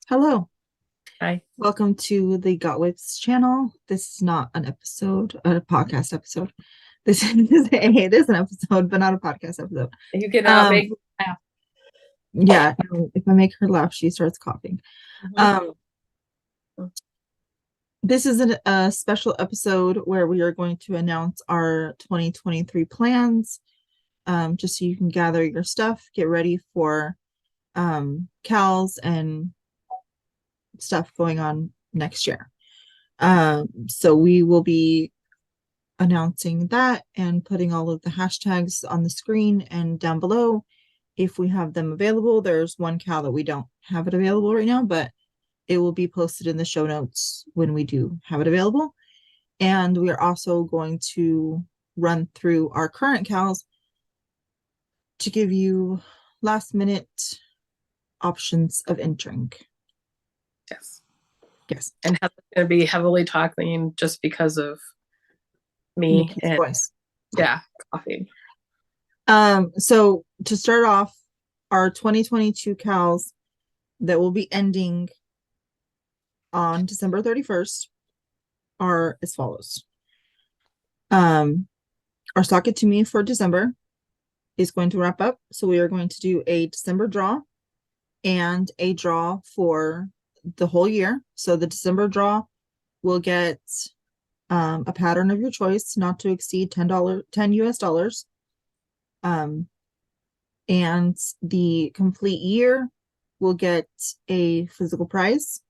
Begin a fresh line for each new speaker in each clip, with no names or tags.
Hello,
Hi.
welcome to the Got Whips channel. This is not an episode, a podcast episode. It is an episode, but not a podcast episode.
You can
Um,
make me laugh.
yeah, if I make her laugh, she starts coughing.
Mhm.
Um, this is a special episode where we are going to announce our 2023 plans. Just so you can gather your stuff, get ready for KALs and stuff going on next year. So we will be announcing that and putting all of the hashtags on the screen and down below if we have them available. There's one KAL that we don't have it available right now, but it will be posted in the show notes when we do have it available. And we are also going to run through our current KALs to give you last minute options of entering.
Yes.
Yes.
And Heather's going to be heavily talking just because of me
Nicci's
and
voice.
coughing.
So to start off, our 2022 KALs that will be ending on December 31st are as follows. Our Sock It To Me for December is going to wrap up. So we are going to do a December draw and a draw for the whole year. So the December draw will get a pattern of your choice, not to exceed $10 US dollars. And the complete year will get a physical prize.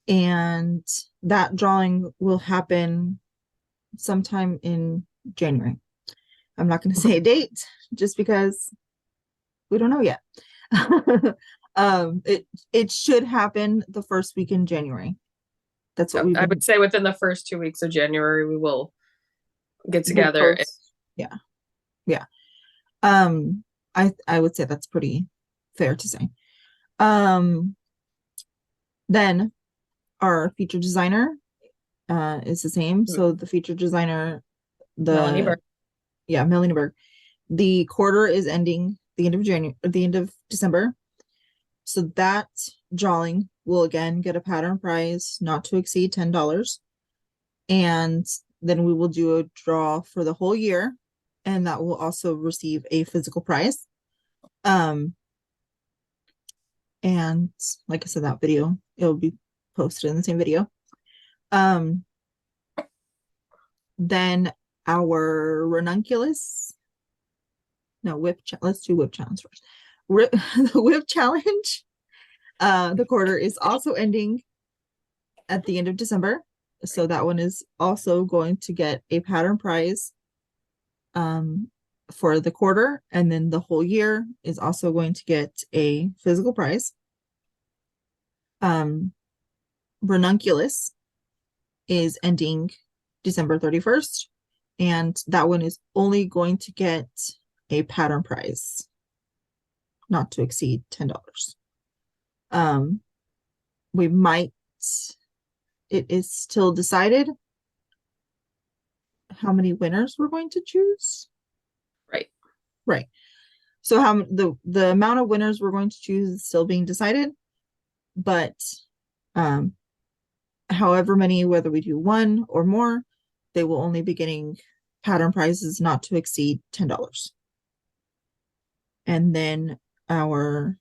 And that drawing will happen sometime in January. I'm not going to say a date just because we don't know yet. It should happen the first week in January. That's what we've
I
been.
would say within the first 2 weeks of January, we will get
We'll
together.
post. Yeah, yeah. I would say that's pretty fair to say. Then our feature designer is the same. So the feature designer,
Melanie
the
Burke.
yeah, Melanie Berg. The quarter is ending the end of January, or the end of December. So that drawing will again get a pattern prize not to exceed $10. And then we will do a draw for the whole year, and that will also receive a physical prize. And like I said, that video, it will be posted in the same video. Then our ranunculus, no, let's do whip challenge first. The whip challenge, the quarter is also ending at the end of December. So that one is also going to get a pattern prize for the quarter, and then the whole year is also going to get a physical prize. Ranunculus is ending December 31st, and that one is only going to get a pattern prize not to exceed $10. We might, it is still decided how many winners we're going to choose.
Right.
Right. So how the amount of winners we're going to choose is still being decided, but however many, whether we do one or more, they will only be getting pattern prizes not to exceed $10. And then our,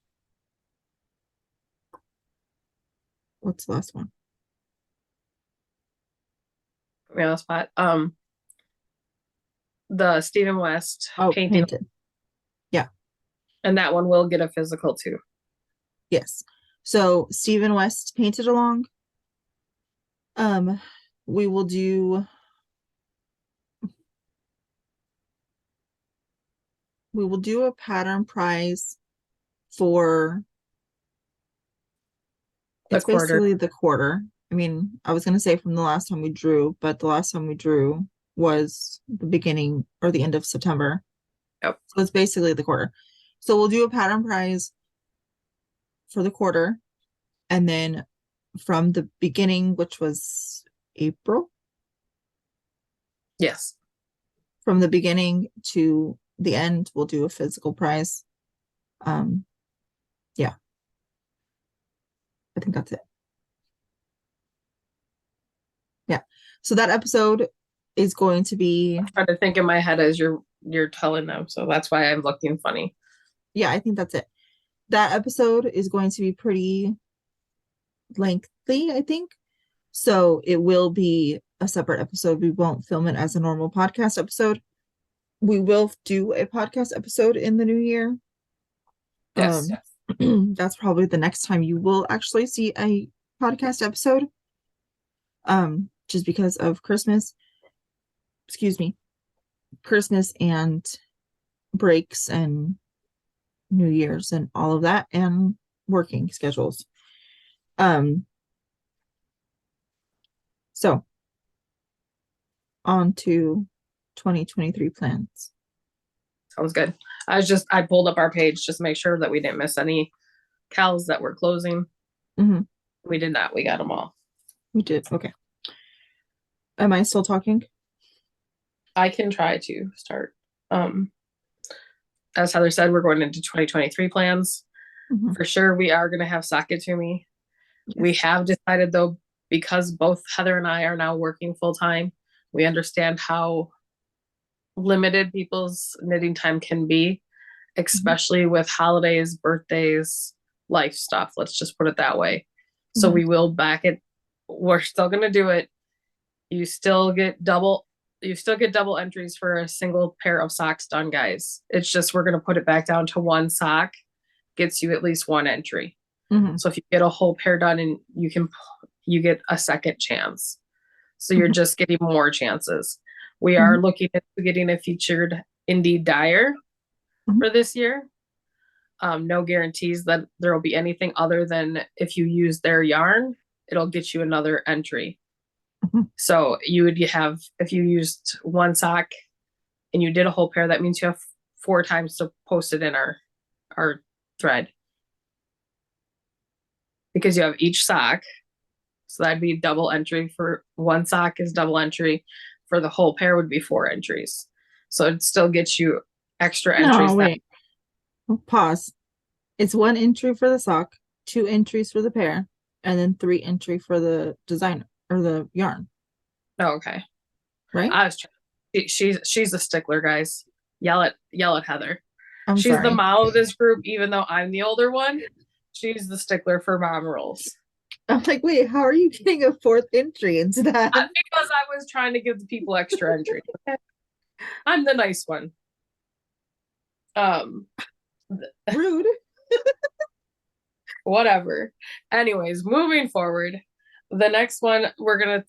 what's the last one?
Put me on the spot. The Stephen West painting.
Painted. Yeah.
And that one will get a physical too.
Yes. So Stephen West painted along. We will do a pattern prize for it's basically the quarter. I mean, I was going to say from the last time we drew, but the last time we drew was the beginning or the end of September.
Yep.
So it's basically the quarter. So we'll do a pattern prize for the quarter, and then from the beginning, which was April.
Yes.
From the beginning to the end, we'll do a physical prize. Yeah. I think that's it. Yeah. So that episode is going to be,
I'm trying to think in my head as you're telling them, so that's why I'm looking funny.
yeah, I think that's it. That episode is going to be pretty lengthy, I think. So it will be a separate episode. We won't film it as a normal podcast episode. We will do a podcast episode in the new year.
Yes.
That's probably the next time you will actually see a podcast episode. Just because of Christmas. Excuse me. Christmas and breaks and New Year's and all of that and working schedules. So on to 2023 plans.
Sounds good. I pulled up our page just to make sure that we didn't miss any KALs that were closing. We did not. We got them all.
We did. Okay. Am I still talking?
I can try to start. As Heather said, we're going into 2023 plans. For sure, we are going to have Sakatumi. Yes. We have decided, though, because both Heather and I are now working full time, we understand how limited people's knitting time can be, especially with holidays, birthdays, life stuff. Let's just put it that way. So we will back it. We're still going to do it. You still get double entries for a single pair of socks done, guys. It's just we're going to put it back down to one sock, gets you at least one entry. So if you get a whole pair done, and you get a second chance. So you're just getting more chances. We are looking at getting a featured indie dyer for this year. No guarantees that there will be anything other than if you use their yarn, it'll get you another entry. So you would have, if you used one sock and you did a whole pair, that means you have 4 times to post it in our thread. Because you have each sock. So that'd be double entry for one sock is double entry. For the whole pair would be 4 entries. So it still gets you extra entries.
No, wait. Pause. It's 1 entry for the sock, 2 entries for the pair, and then 3 entry for the design or the yarn.
Oh, okay.
Right?
I was trying. She's a stickler, guys. Yell at Heather. She's
sorry.
the mom of this group, even though I'm the older one. She's the stickler for mom rules.
I'm like, wait, how are you getting a 4th entry into that?
Because I was trying to give the people extra entry. Okay? I'm the nice one.
Rude.
Whatever. Anyways, moving forward, the next one we're gonna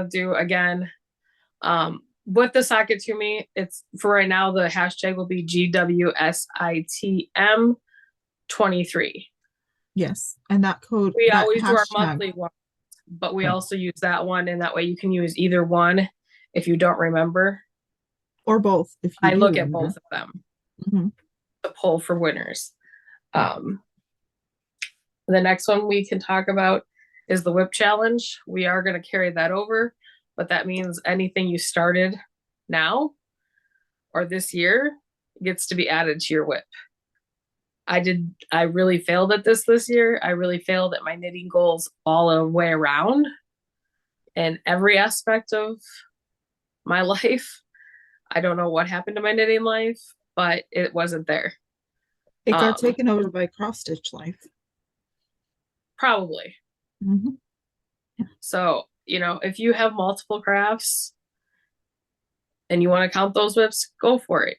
do again. With the Sakatumi, it's for right now. The hashtag will be GWSITM23.
Yes, and that code.
We
that
always
hashtag.
do our monthly one, but we also use that one, and that way you can use either one if you don't remember,
or both. If you
I look at both of them to pull for winners. The next one we can talk about is the whip challenge. We are going to carry that over, but that means anything you started now or this year gets to be added to your whip. I really failed at this year. I really failed at my knitting goals all the way around in every aspect of my life. I don't know what happened to my knitting life, but it wasn't there.
It got taken over by cross stitch life.
Probably. So, if you have multiple crafts and you want to count those whips, go for it.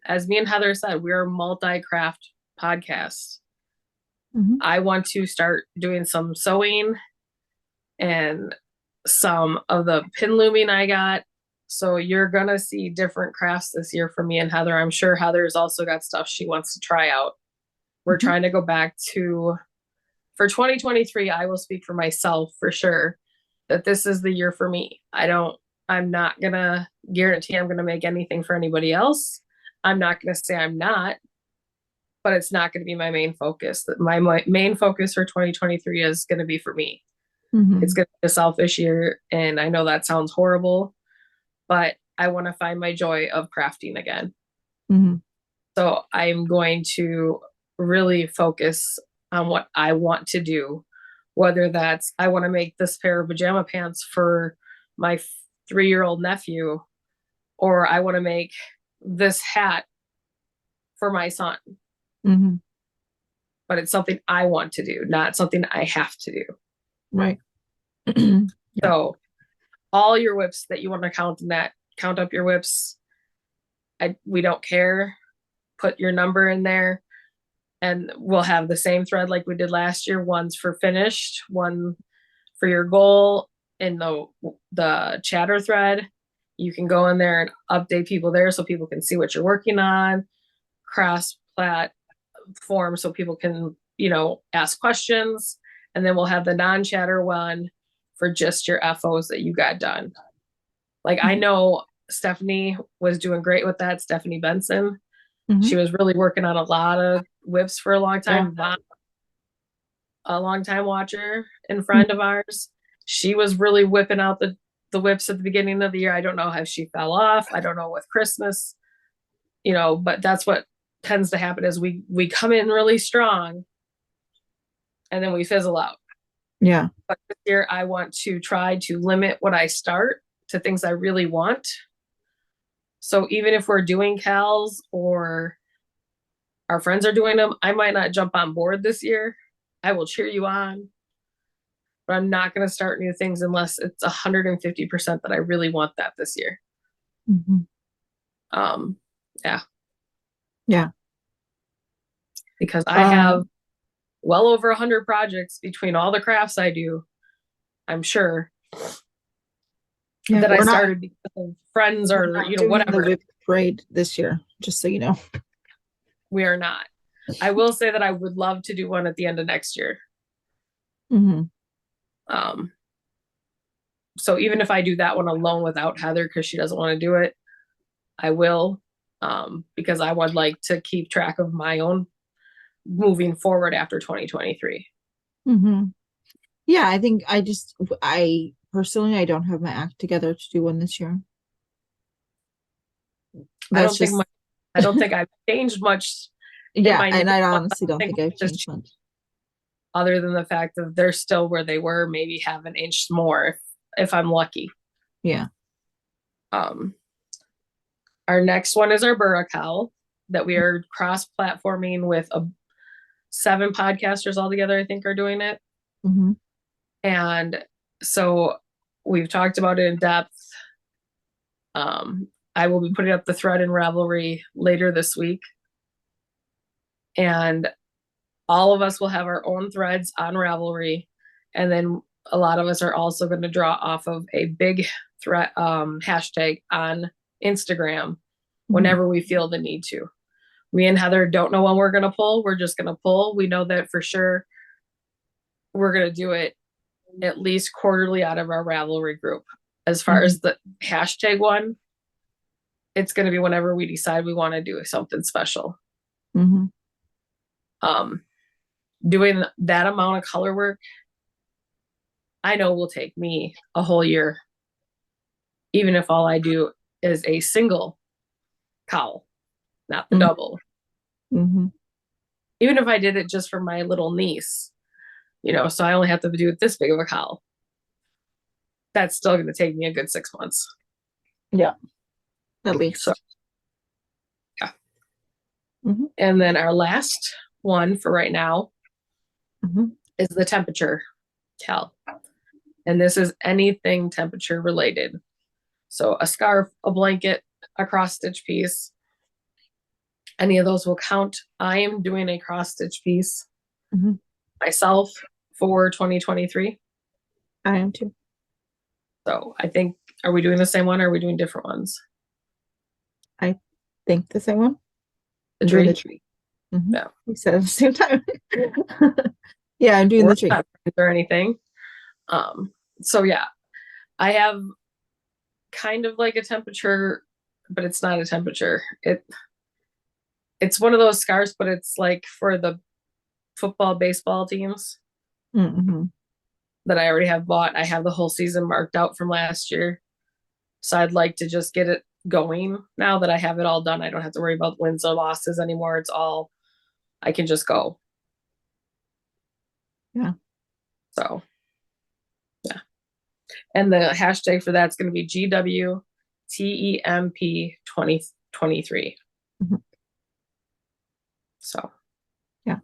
As me and Heather said, we're a multi-craft podcast. I want to start doing some sewing and some of the pin looming I got. So you're going to see different crafts this year from me and Heather. I'm sure Heather's also got stuff she wants to try out. We're trying to go back to, for 2023, I will speak for myself for sure, that this is the year for me. I'm not going to guarantee I'm going to make anything for anybody else. I'm not going to say I'm not, but it's not going to be my main focus. My main focus for 2023 is going to be for me. It's going to be a selfish year. And I know that sounds horrible, but I want to find my joy of crafting again. So I'm going to really focus on what I want to do, whether that's I want to make this pair of pajama pants for my 3-year-old nephew, or I want to make this hat for my son.
Mm-hmm.
But it's something I want to do, not something I have to do.
Right.
So all your whips that you want to count up your whips. We don't care. Put your number in there, and we'll have the same thread like we did last year. One's for finished, one for your goal in the chatter thread. You can go in there and update people there so people can see what you're working on. Cross platform so people can, ask questions. And then we'll have the non-chatter one for just your FOs that you got done. Like I know Stephanie was doing great with that. Stephanie Benson.
Mm-hmm.
She was really working on a lot of whips for a long time. Yeah. A long time watcher and friend of ours. She was really whipping out the whips at the beginning of the year. I don't know how she fell off. I don't know with Christmas, but that's what tends to happen is we come in really strong and then we fizzle out.
Yeah.
But this year I want to try to limit what I start to things I really want. So even if we're doing KALs or our friends are doing them, I might not jump on board this year. I will cheer you on, but I'm not going to start new things unless it's 150% that I really want that this year.
Mm-hmm.
Yeah. Because I have well over 100 projects between all the crafts I do, I'm sure. Yeah, that I started because of friends or whatever.
The whip parade this year, just so you know.
We are not. I will say that I would love to do one at the end of next year.
Mm-hmm.
So even if I do that one alone without Heather because she doesn't want to do it, I will, because I would like to keep track of my own moving forward after 2023.
Mm-hmm. Yeah, I think I personally, I don't have my act together to do one this year.
I don't think I've changed much.
Yeah, and I honestly don't think I've changed much.
Other than the fact that they're still where they were, maybe have an inch more if I'm lucky.
Yeah.
Our next one is our Burra KAL that we are cross-platforming with 7 podcasters all together, I think, are doing it.
Mm-hmm.
And so we've talked about it in depth. I will be putting up the thread in Ravelry later this week. And all of us will have our own threads on Ravelry. And then a lot of us are also going to draw off of a big thread hashtag on Instagram whenever we feel the need to. Me and Heather don't know when we're going to pull. We're just going to pull. We know that for sure we're going to do it at least quarterly out of our Ravelry group. As far as the hashtag one, it's going to be whenever we decide we want to do something special.
Mm-hmm.
Doing that amount of color work, I know will take me a whole year, even if all I do is a single cowl, not the double.
Mm-hmm.
Even if I did it just for my little niece, so I only have to do it this big of a cowl. That's still going to take me a good 6 months.
Yeah, at least.
So, yeah.
Mm-hmm.
And then our last one for right now is the temperature KAL. And this is anything temperature related. So a scarf, a blanket, a cross stitch piece, any of those will count. I am doing a cross stitch piece myself for 2023.
I am too.
So I think, are we doing the same one or are we doing different ones?
I think the same one.
The tree.
Mm-hmm. Yeah. We said at the same time. Yeah, I'm doing the tree.
Or anything. So yeah, I have kind of like a temperature, but it's not a temperature. It's one of those scarves, but it's like for the football, baseball teams that I already have bought. I have the whole season marked out from last year. So I'd like to just get it going now that I have it all done. I don't have to worry about wins or losses anymore. It's all, I can just go.
Yeah.
So yeah. And the hashtag for that's going to be GWTEMP 2023.
Mm-hmm.
So
yeah.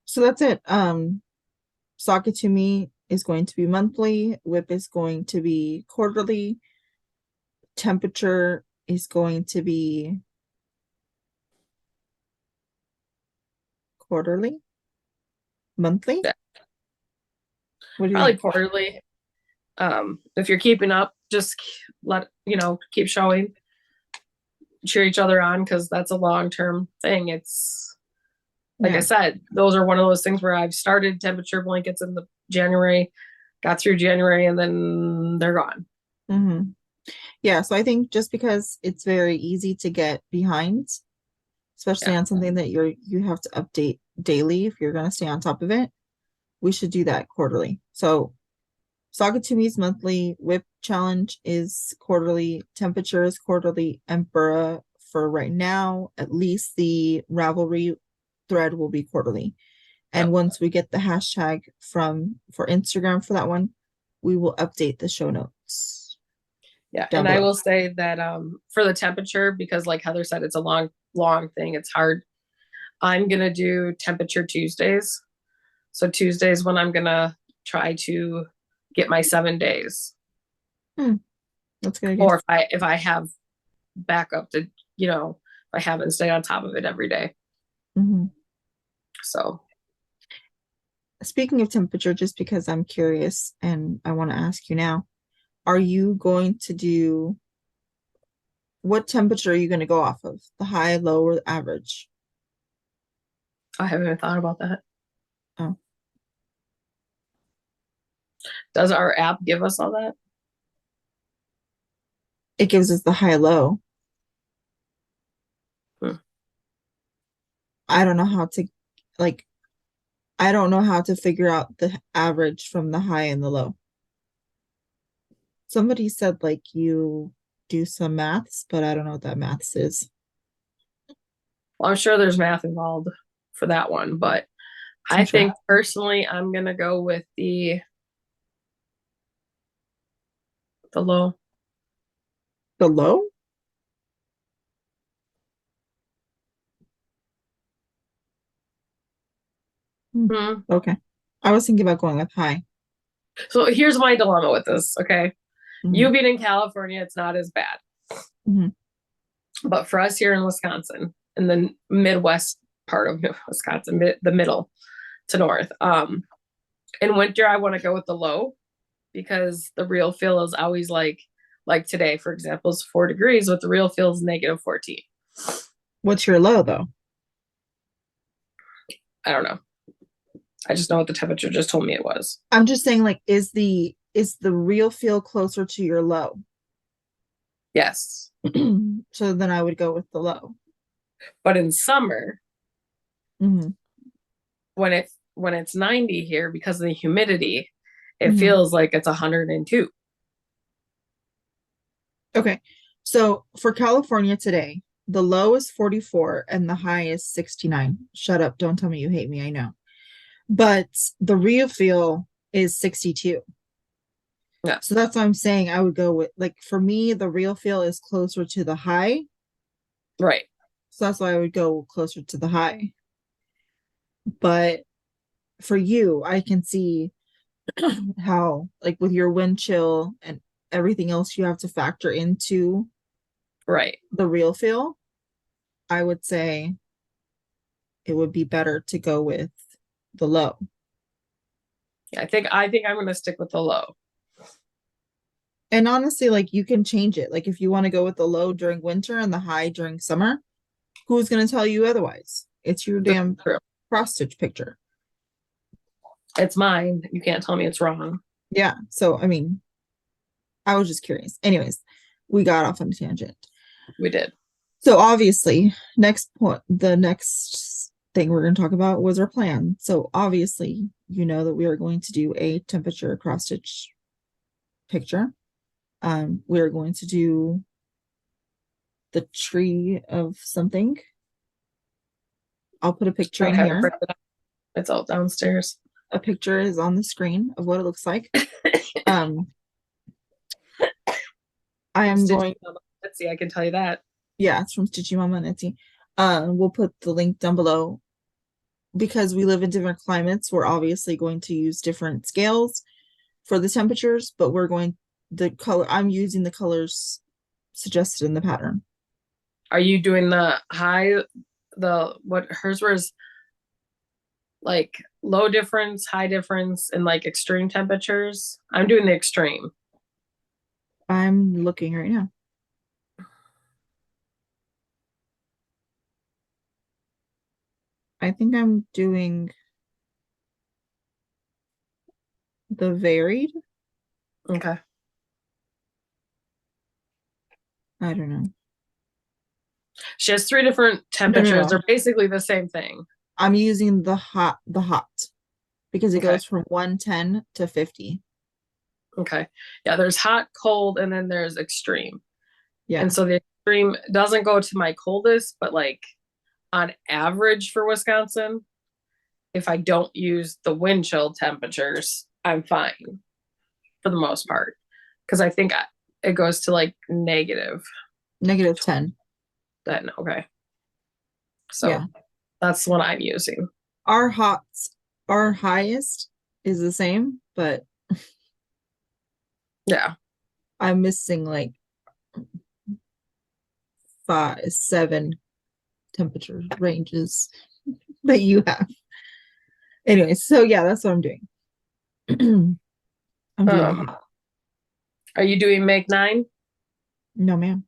So that's it. Sock It To Me is going to be monthly. Whip is going to be quarterly. Temperature is going to be quarterly, monthly.
yeah.
What do you
Probably
think?
quarterly. If you're keeping up, just keep showing, cheer each other on, because that's a long-term thing. It's like I said, those are one of those things where I've started temperature blankets in the January, got through January, and then they're gone.
Mm-hmm. Yeah, so I think just because it's very easy to get behind, especially on something that you have to update daily if you're going to stay on top of it, we should do that quarterly. So Sock It To Me is monthly, Whip Challenge is quarterly, Temperature is quarterly, Emperor for right now, at least the Ravelry thread will be quarterly. And once we get the hashtag for Instagram for that one, we will update the show notes.
Yeah, and I will say that for the temperature, because like Heather said, it's a long thing. It's hard. I'm gonna do temperature Tuesdays. So Tuesdays when I'm gonna try to get my 7 days.
That's good.
Or if I have backup to, if I haven't stayed on top of it every day.
Mm-hmm.
So
speaking of temperature, just because I'm curious and I want to ask you now, are you going to do, what temperature are you going to go off of? The high, low, or the average?
I haven't even thought about that.
Oh.
Does our app give us all that?
It gives us the high, low. I don't know how to, like, I don't know how to figure out the average from the high and the low. Somebody said, like, you do some maths, but I don't know what that maths is.
Well, I'm sure there's math involved for that one, but I think personally I'm gonna go with the low.
The low? Okay. I was thinking about going with high.
So here's my dilemma with this, okay? You being in California, it's not as bad. But for us here in Wisconsin, in the Midwest part of Wisconsin, the middle to north, in winter, I want to go with the low, because the real feel is always like today, for example, is 4 degrees, but the real feel is -14.
What's your low though?
I don't know. I just know what the temperature just told me it was.
I'm just saying, like, is the real feel closer to your low?
Yes.
So then I would go with the low.
But in summer, when it's 90 here, because of the humidity, it feels like it's 102.
Okay. So for California today, the low is 44 and the high is 69. Shut up. Don't tell me you hate me. I know. But the real feel is 62.
Yeah.
So that's what I'm saying. I would go with, like, for me, the real feel is closer to the high.
Right.
So that's why I would go closer to the high. But for you, I can see how, like, with your wind chill and everything else you have to factor into the real feel, I would say it would be better to go with the low.
Yeah, I think I'm going to stick with the low.
And honestly, like, you can change it. Like, if you want to go with the low during winter and the high during summer, who's going to tell you otherwise? It's your damn cross stitch picture.
It's mine. You can't tell me it's wrong.
Yeah. So, I mean, I was just curious. Anyways, we got off on a tangent.
We did.
So obviously, the next thing we're going to talk about was our plan. So obviously, you know that we are going to do a temperature cross stitch picture. We're going to do the tree of something. I'll put a picture in here.
It's out downstairs.
A picture is on the screen of what it looks like. I am going.
Let's see. I can tell you that.
Yeah, it's from Enmmomma and Etsy. We'll put the link down below. Because we live in different climates, we're obviously going to use different scales for the temperatures, but I'm using the colors suggested in the pattern.
Are you doing the hers was like low difference, high difference, and like extreme temperatures? I'm doing the extreme.
I'm looking right now. I think I'm doing the varied.
Okay.
I don't know.
She has 3 different temperatures.
No.
They're basically the same thing.
I'm using the hot because it goes from 110 to 50.
Okay. Yeah, there's hot, cold, and then there's extreme.
Yeah.
And so the extreme doesn't go to my coldest, but like on average for Wisconsin, if I don't use the wind chill temperatures, I'm fine for the most part. Because I think it goes to like negative
10.
Then okay. So
yeah,
that's what I'm using.
Our highest is the same, but
yeah,
I'm missing like 7 temperature ranges that you have. Anyway, so yeah, that's what I'm doing. I'm doing
Are you doing Make 9?
No, ma'am.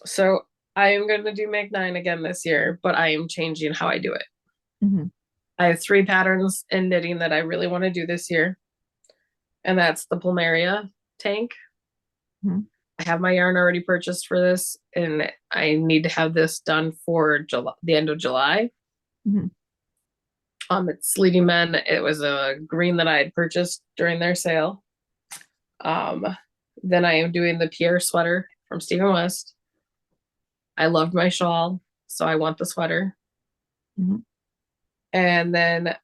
So I am going to do Make 9 again this year, but I am changing how I do it. I have 3 patterns in knitting that I really want to do this year. And that's the Plumeria tank. I have my yarn already purchased for this, and I need to have this done for the end of July. It's Leading Men. It was a green that I had purchased during their sale. Then I am doing the Pierre sweater from Stephen West. I loved my shawl, so I want the sweater. And then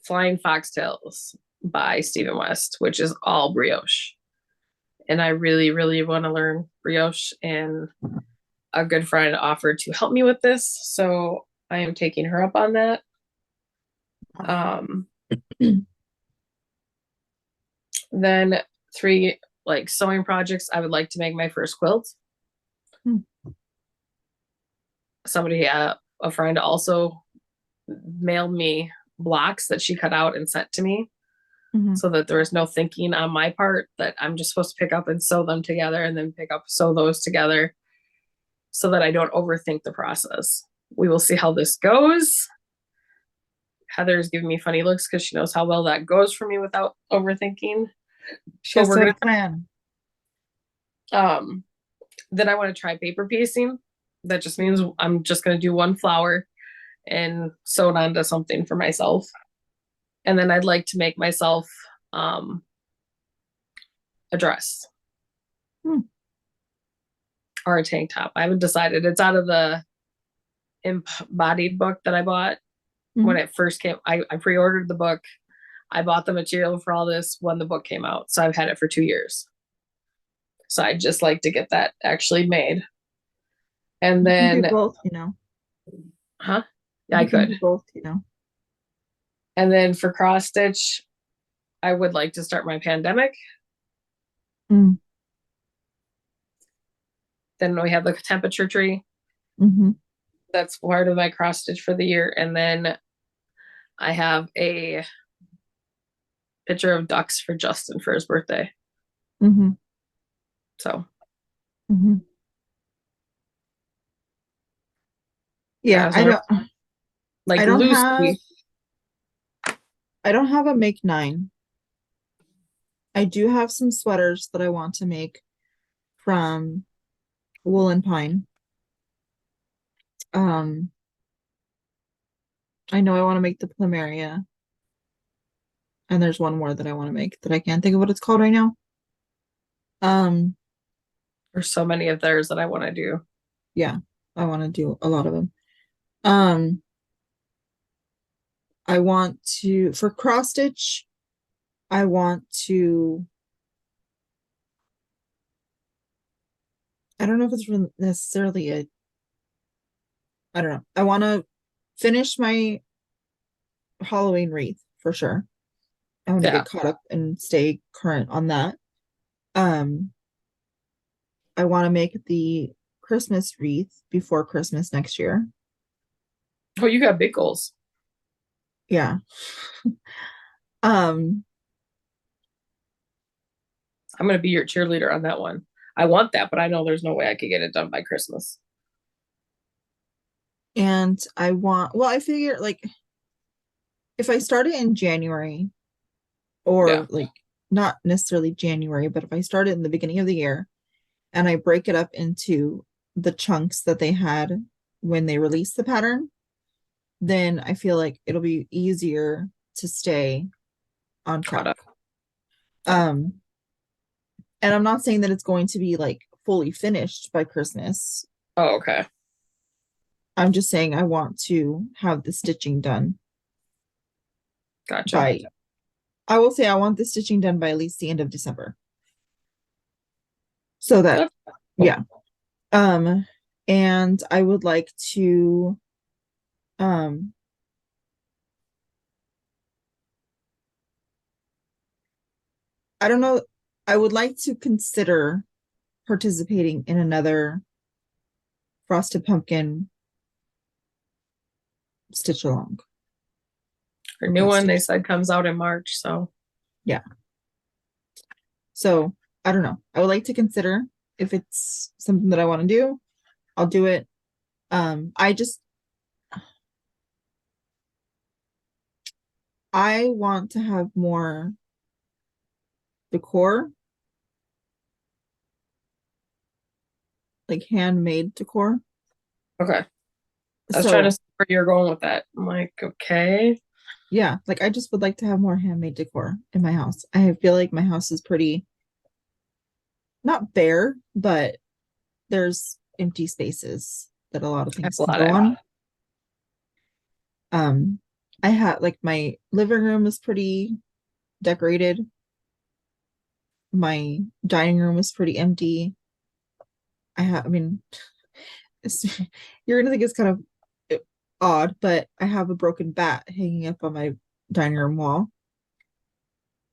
Flying Foxtails by Stephen West, which is all brioche. And I really, really want to learn brioche, and a good friend offered to help me with this, so I am taking her up on that. Then 3 like sewing projects. I would like to make my first quilt. Somebody, a friend, also mailed me blocks that she cut out and sent to me, so that there was no thinking on my part, that I'm just supposed to pick up and sew them together and then sew those together, so that I don't overthink the process. We will see how this goes. Heather's giving me funny looks because she knows how well that goes for me without overthinking.
She has a plan.
Then I want to try paper piecing. That just means I'm just going to do one flower and sew it onto something for myself. And then I'd like to make myself a dress or a tank top. I haven't decided. It's out of the embodied book that I bought when it first came. I pre-ordered the book. I bought the material for all this when the book came out. So I've had it for 2 years. So I'd just like to get that actually made. And then
both,
Yeah, I could.
Both,
And then for cross stitch, I would like to start my pandemic. Then we have the temperature tree. That's part of my cross stitch for the year. And then I have a picture of ducks for Justin for his birthday. So
yeah, I don't
like
I don't
loosely.
I don't have a Make 9. I do have some sweaters that I want to make from Wool and Pine. I know I want to make the Plumeria, and there's one more that I want to make that I can't think of what it's called right now.
There's so many of theirs that I want to do.
Yeah, I want to do a lot of them. I want to, for cross stitch, I want to, I don't know if it's necessarily I don't know. I want to finish my Halloween wreath for sure. I want to
Yeah.
get caught up and stay current on that. Um, I want to make the Christmas wreath before Christmas next year.
Oh, you got big goals.
Yeah. Um,
I'm gonna be your cheerleader on that one. I want that, but I know there's no way I could get it done by Christmas.
and I want, well, I figure like if I start it in January,
Yeah.
or like not necessarily January, but if I start it in the beginning of the year and I break it up into the chunks that they had when they released the pattern, then I feel like it'll be easier to stay on
Caught
track.
up. Yeah.
And I'm not saying that it's going to be like fully finished by Christmas.
Oh, okay.
I'm just saying I want to have the stitching done
Gotcha.
by, I will say I want the stitching done by at least the end of December. So that, yeah. And I would like to, um, I don't know, I would like to consider participating in another Frosted Pumpkin stitch along.
Her new one they said comes out in March, so
yeah. So I don't know. I would like to consider if it's something that I want to do, I'll do it. I want to have more decor, like handmade decor.
okay. I was
So
trying to see where you're going with that. I'm like, okay.
yeah, like I just would like to have more handmade decor in my house. I feel like my house is pretty not bare, but there's empty spaces that a lot of
I have
things
a
can
lot
go
of
on. I had like my living room is pretty decorated. My dining room is pretty empty. I mean, you're gonna think it's kind of odd, but I have a broken bat hanging up on my dining room wall.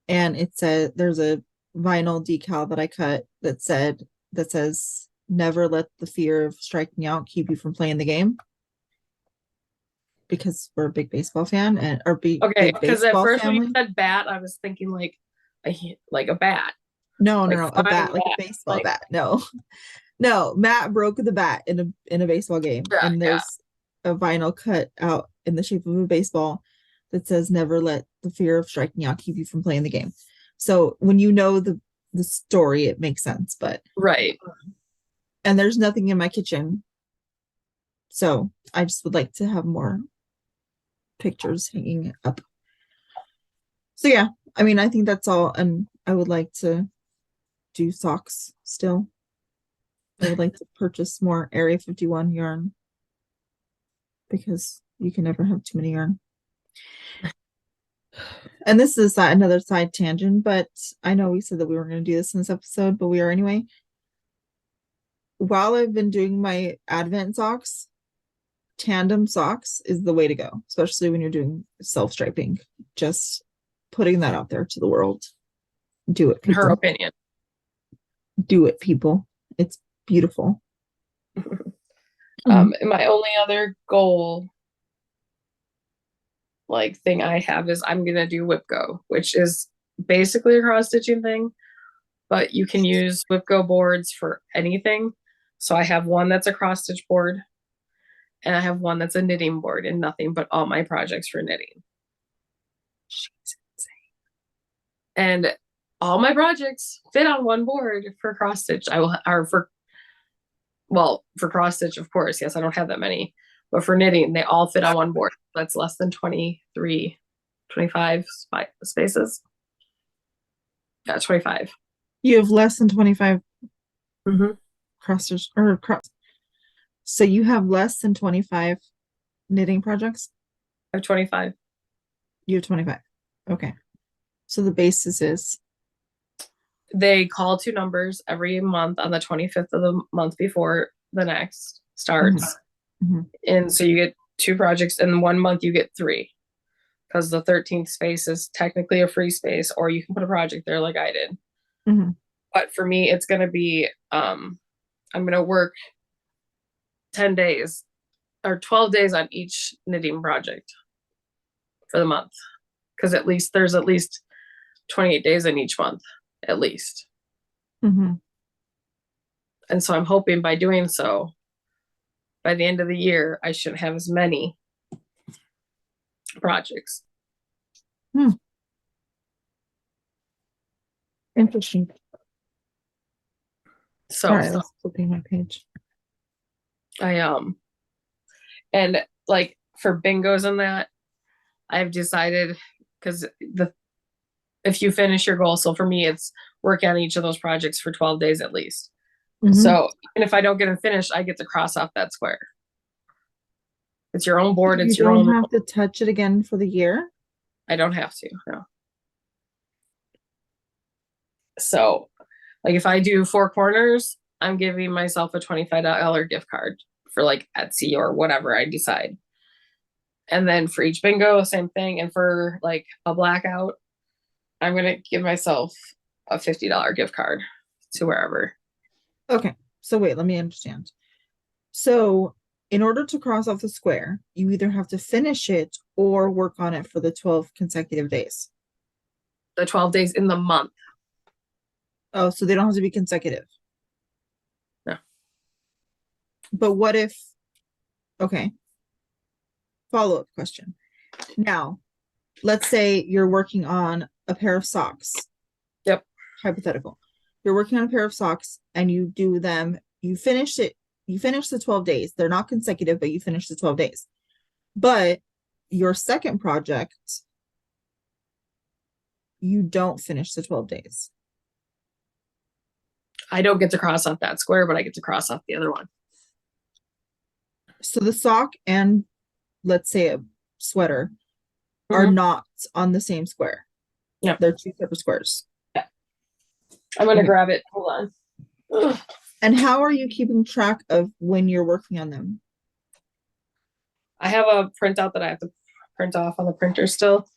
And it said there's a vinyl decal that I cut that says never let the fear of striking out keep you from playing the game, because we're a big baseball fan and our
okay,
big
because at
baseball
first when you
family.
said bat, I was thinking like a bat.
No, no,
Like
no, a
flying
bat, like a
bat.
baseball
Like
bat. No. No, Matt broke the bat in a baseball game,
yeah,
and
yeah.
there's a vinyl cut out in the shape of a baseball that says never let the fear of striking out keep you from playing the game. So when you know the story, it makes sense. But
Right.
and there's nothing in my kitchen. So I just would like to have more pictures hanging up. So yeah, I mean I think that's all. And I would like to do socks still. I would like to purchase more Area 51 yarn, because you can never have too many yarn. And this is another side tangent, but I know we said that we were going to do this in this episode, but we are anyway. While I've been doing my Advent socks, tandem socks is the way to go, especially when you're doing self-striping. Just putting that out there to the world. Do it,
In her
people.
opinion.
Do it, people. It's beautiful.
And my only other goal like thing I have is I'm gonna do whip go, which is basically a cross stitching thing, but you can use whip go boards for anything. So I have one that's a cross stitch board, and I have one that's a knitting board, and nothing but all my projects for knitting. And all my projects fit on one board for cross stitch. I will, or for, well, for cross stitch, of course. Yes, I don't have that many, but for knitting, they all fit on one board. That's less than 23, 25 spaces. Yeah, 25.
You have less than 25
Mm-hmm.
cross stitch or cross. So you have less than 25 knitting projects?
I have 25.
You have 25. Okay. So the basis is
They call two numbers every month on the 25th of the month before the next starts.
Mm-hmm.
And so you get two projects, and 1 month you get three, because the 13th space is technically a free space, or you can put a project there like I did.
Mm-hmm.
But for me, it's going to be, I'm going to work 10 days or 12 days on each knitting project for the month. Because there's at least 28 days in each month, at least.
Mm-hmm.
And so I'm hoping by doing so, by the end of the year, I shouldn't have as many projects.
Interesting.
So
All right, let's flipping my page.
and like for bingos and that, I've decided, because if you finish your goal, so for me, it's work on each of those projects for 12 days at least.
Mm-hmm.
So even if I don't get them finished, I get to cross off that square. It's your own board. It's
you
your
don't
own.
have to touch it again for the year.
I don't have to. No. So, like if I do 4 corners, I'm giving myself a $25 gift card for like Etsy or whatever I decide. And then for each bingo, same thing. And for like a blackout, I'm gonna give myself a $50 gift card to wherever.
Okay. So wait, let me understand. So in order to cross off the square, you either have to finish it or work on it for the 12 consecutive days.
The 12 days in the month.
Oh, so they don't have to be consecutive.
No.
But what if, okay. Follow-up question. Now, let's say you're working on a pair of socks.
Yep.
Hypothetical. You're working on a pair of socks and you do them, you finish it, you finish the 12 days. They're not consecutive, but you finish the 12 days. But your second project, you don't finish the 12 days.
I don't get to cross off that square, but I get to cross off the other one.
So the sock and let's say a sweater are not on the same square.
Yeah.
They're two separate squares.
Yeah. I'm going to grab it. Hold on. Ugh.
And how are you keeping track of when you're working on them?
I have a printout that I have to print off on the printer still,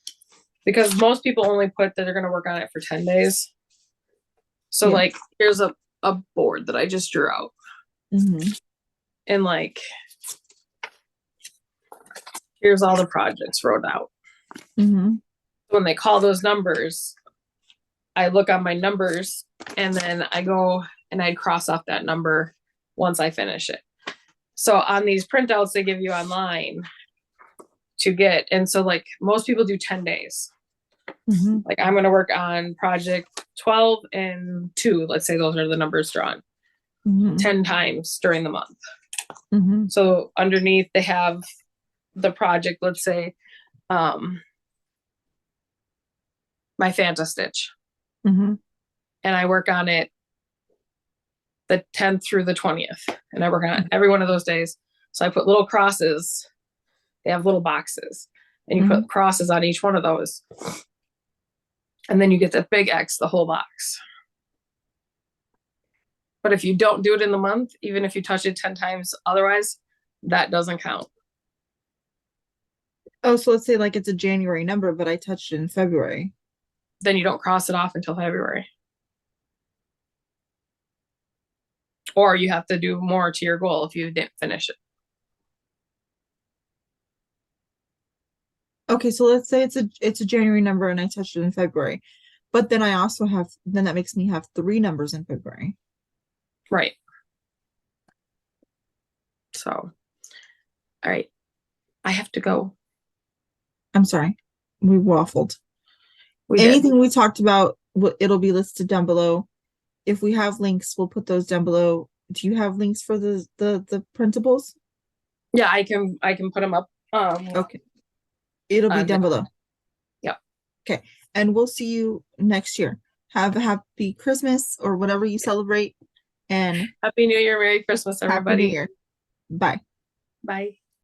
because most people only put that they're going to work on it for 10 days. So
Yeah.
like, here's a board that I just drew out.
Mm-hmm.
And like, here's all the projects wrote out.
Mm-hmm.
When they call those numbers, I look on my numbers and then I go and I cross off that number once I finish it. So on these printouts they give you online to get, and so like most people do 10 days.
Mm-hmm.
Like I'm going to work on project 12 and 2. Let's say those are the numbers drawn.
Mm-hmm.
10 times during the month.
Mm-hmm.
So underneath they have the project, let's say, my Fanta Stitch.
Mm-hmm.
And I work on it the 10th through the 20th. And I work on it every one of those days. So I put little crosses. They have little boxes. And you put crosses on each one of those. And then you get the big X, the whole box. But if you don't do it in the month, even if you touch it 10 times otherwise, that doesn't count.
Oh, so let's say like it's a January number, but I touched it in February.
Then you don't cross it off until February. Or you have to do more to your goal if you didn't finish it.
Okay, so let's say it's a January number and I touched it in February. But then I also have, then that makes me have 3 numbers in February.
Right. So, all right. I have to go.
I'm sorry. We waffled. Anything we talked about, it'll be listed down below. If we have links, we'll put those down below. Do you have links for the printables?
Yeah, I can put them up.
Okay. It'll be down below.
Yeah.
Okay. And we'll see you next year. Have a happy Christmas or whatever you celebrate. And
Happy New Year, Merry Christmas, everybody.
Happy New Year. Bye.
Bye.